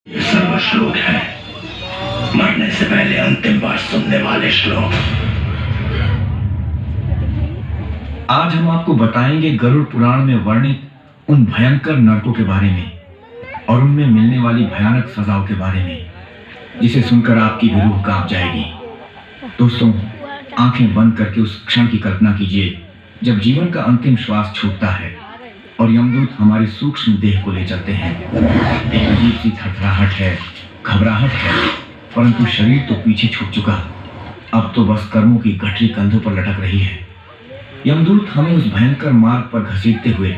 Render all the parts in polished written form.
सर्व श्लोक है, मरने से पहले अंतिम बार सुनने वाले श्लोक। आज हम आपको बताएंगे गरुड़ पुराण में वर्णित उन भयंकर नरकों के बारे में और उनमें मिलने वाली भयानक सजाओं के बारे में, जिसे सुनकर आपकी भी रूह कांप जाएगी। दोस्तों, आंखें बंद करके उस क्षण की कल्पना कीजिए जब जीवन का अंतिम श्वास छूटता है और यमदूत हमारी सूक्ष्म देह को ले चलते हैं। एक अजीब सी थरथराहट है, घबराहट है, परंतु शरीर तो पीछे छूट चुका। अब तो बस कर्मों की गठरी कंधों पर लटक रही है। यमदूत हमें उस भयंकर मार्ग पर घसीटते हुए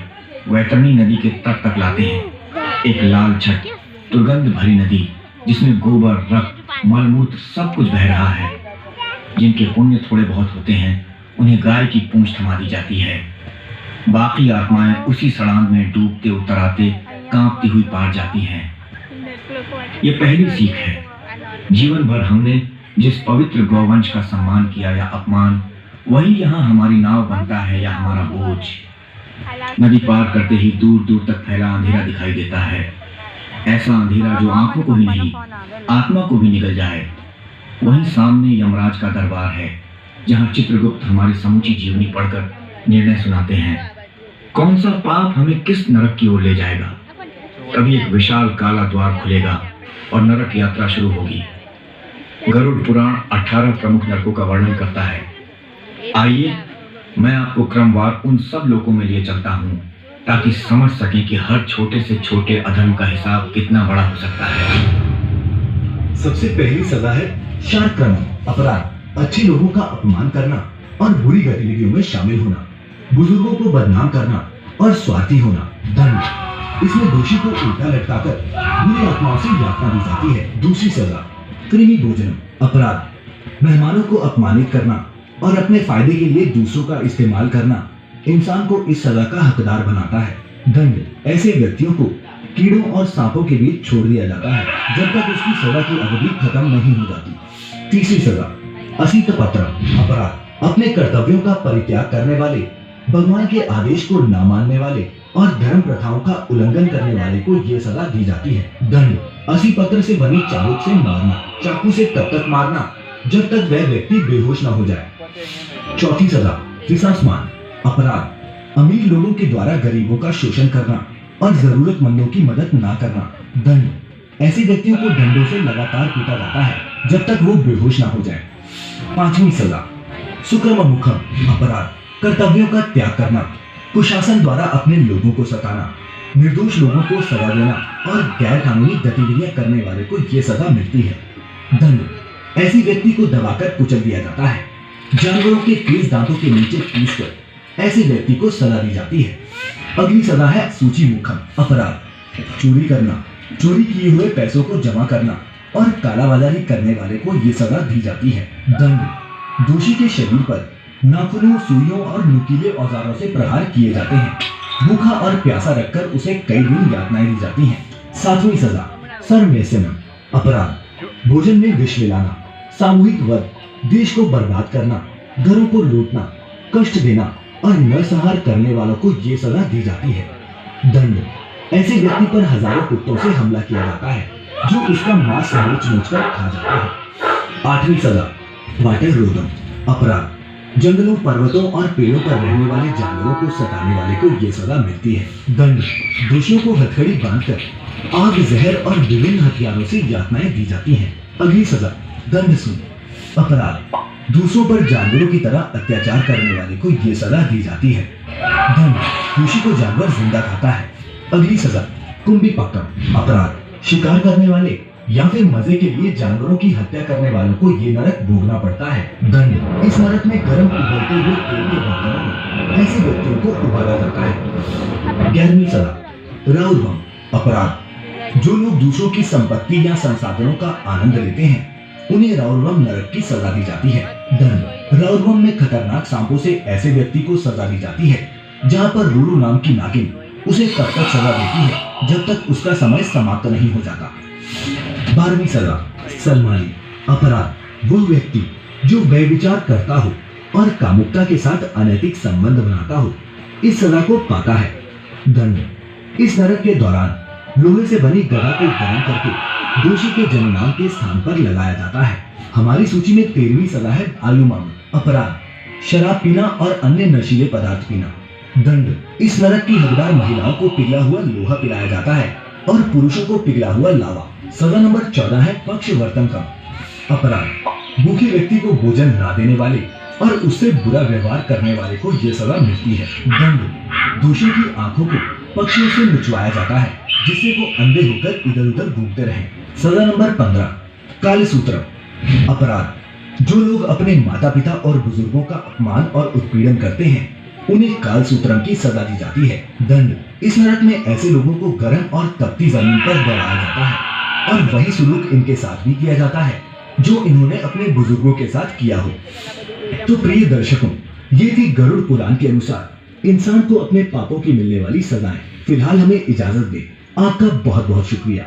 वैतरणी नदी के तट तक लाते हैं। एक लाल छट दुर्गंध भरी नदी जिसमें गोबर, रक्त, मलमूत्र सब कुछ बह रहा है। जिनके पुण्य थोड़े बहुत होते हैं उन्हें गाय की पूंछ थमा दी जाती है। बाकी आत्माएं उसी सड़ांग में डूबते उतराते कांपती हुई पार जाती हैं। ये पहली सीख है। जीवन भर हमने जिस पवित्र गौवंश का सम्मान किया या अपमान, वही यहाँ हमारी नाव बनता है या हमारा बोझ। नदी पार करते ही दूर दूर तक फैला अंधेरा दिखाई देता है। ऐसा अंधेरा जो आंखों को ही नहीं, आत्मा को भी निगल जाए। वहीं सामने यमराज का दरबार है, जहाँ चित्रगुप्त हमारी समूची जीवनी पढ़कर निर्णय सुनाते हैं। कौन सा पाप हमें किस नरक की ओर ले जाएगा। तभी एक विशाल काला द्वार खुलेगा और नरक यात्रा शुरू होगी। गरुड़ पुराण 18 प्रमुख नरकों का वर्णन करता है। आइए मैं आपको क्रमवार उन सब लोकों में लिए चलता हूँ, ताकि समझ सकें कि हर छोटे से छोटे अधर्म का हिसाब कितना बड़ा हो सकता है। सबसे पहली सजा है शार्क्रम, अपराध, अच्छे लोगों का अपमान करना और बुरी गतिविधियों में शामिल होना, बुजुर्गों को बदनाम करना और स्वार्थी होना। दंड, इसमें दोषी को उल्टा लटकाकर बुरी आत्माओं से यातना दी जाती है। दूसरी सजा कृमि भोजनम, अपराध, मेहमानों को अपमानित करना और अपने फायदे के लिए दूसरों का इस्तेमाल करना इंसान को इस सजा का हकदार बनाता है। दंड, ऐसे व्यक्तियों को कीड़ों और सांपों के बीच छोड़ दिया जाता है जब तक उसकी सजा की अवधि खत्म नहीं हो जाती। तीसरी सजा असित पत्र, अपराध, अपने कर्तव्यों का परित्याग करने वाले, भगवान के आदेश को न मानने वाले और धर्म प्रथाओं का उल्लंघन करने वाले को ये सजा दी जाती है। दंड, असी पत्र से बनी चाबुक से मारना, चाकू से तब तक मारना जब तक वह व्यक्ति बेहोश न हो जाए। चौथी सजा पिशाचमान, अपराध, अमीर लोगों के द्वारा गरीबों का शोषण करना और जरूरतमंदों की मदद न करना। दंड, ऐसे व्यक्तियों को डंडों से लगातार पीटा जाता है जब तक वो बेहोश न हो जाए। पांचवी सजा सुक्रम मुखम, अपराध, कर्तव्यों का त्याग करना, कुशासन द्वारा अपने लोगों को सताना, निर्दोष लोगों को सजा देना और गैर कानूनी गतिविधियां करने वाले को यह सजा मिलती है। दंड, ऐसे व्यक्ति को दबाकर कुचल दिया जाता है। जानवरों के तेज दांतों के नीचे पीसकर ऐसे व्यक्ति को सजा दी जाती है। अगली सजा है सूची मुखम, अपराध, चोरी करना, चोरी किए हुए पैसों को जमा करना और कालाबाजारी करने वाले को ये सजा दी जाती है। दंड, दोषी के शरीर पर नाखूनों, सुइयों और नुकीले औजारों से प्रहार किए जाते हैं। भूखा और प्यासा रखकर उसे कई दिन यातनाएं दी जाती हैं। सातवीं सजा सर्वमेसनम, अपराध, भोजन में विष मिलाना, सामूहिक वध, देश को बर्बाद करना, घरों को लूटना, कष्ट देना और नरसंहार करने वालों को ये सजा दी जाती है। दंड, ऐसे व्यक्ति पर हजारों कुत्तों से हमला किया जाता है जो उसका मांस नोच नोच कर खा जाते हैं। आठवीं सजा वाटर रोदम, अपराध, जंगलों, पर्वतों और पेड़ों पर रहने वाले जानवरों को सताने वाले को ये सजा मिलती है। दंड, दोषियों को हथकड़ी बांधकर आग, जहर और विभिन्न हथियारों से यातनाएं दी जाती हैं। अगली सजा दंड सूद, अपराध, दूसरों पर जानवरों की तरह अत्याचार करने वाले को ये सजा दी जाती है। दंड, दोषी को जानवर जिंदा खाता है। अगली सजा कुंभी पक्कम, अपराध, शिकार करने वाले या फिर मजे के लिए जानवरों की हत्या करने वालों को ये नरक भोगना पड़ता है। दंड, इस नरक में गर्म उबलते हुए तेल के बर्तनों में ऐसे व्यक्तियों को उबाला जाता है। 11वीं सजा रौद्रम, अपराध, जो लोग दूसरों की संपत्ति या संसाधनों का आनंद लेते हैं उन्हें रौद्रम नरक की सजा दी जाती है। दंड, रौद्रम में खतरनाक सांपों से ऐसे व्यक्ति को सजा दी जाती है जहाँ पर रूरू नाम की नागिन उसे तब तक सजा देती है जब तक उसका समय समाप्त नहीं हो जाता। 12वीं सजा सलमानी, अपराध, वो व्यक्ति जो व्यभिचार करता हो और कामुकता के साथ अनैतिक संबंध बनाता हो इस सजा को पाता है। दंड, इस नरक के दौरान लोहे से बनी गदा को गर्म करके दोषी के जननांग के स्थान पर लगाया जाता है। हमारी सूची में 13वीं सजा है आयुमंग, अपराध, शराब पीना और अन्य नशीले पदार्थ पीना। दंड, इस नरक की हकदार महिलाओं को पिघला हुआ लोहा पिलाया जाता है और पुरुषों को पिघला हुआ लावा। सजा नंबर 14 है पक्षवर्तन का अपराध, भूखे व्यक्ति को भोजन ना देने वाले और उससे बुरा व्यवहार करने वाले को यह सजा मिलती है। दंड, दोषियों की आंखों को पक्षियों से नुचवाया जाता है जिससे वो अंधे होकर इधर उधर घूमते रहें। सजा नंबर 15 कालसूत्र, अपराध, जो लोग अपने माता पिता और बुजुर्गों का अपमान और उत्पीड़न करते हैं उन्हें कालसूत्रम की सजा दी जाती है। दंड, इस नरक में ऐसे लोगों को गर्म और तपती जमीन पर दबाया जाता है और वही सुलूक इनके साथ भी किया जाता है जो इन्होंने अपने बुजुर्गों के साथ किया हो। तो प्रिय दर्शकों, ये थी गरुड़ पुराण के अनुसार इंसान को अपने पापों की मिलने वाली सजाएं। फिलहाल हमें इजाजत दें। आपका बहुत बहुत शुक्रिया।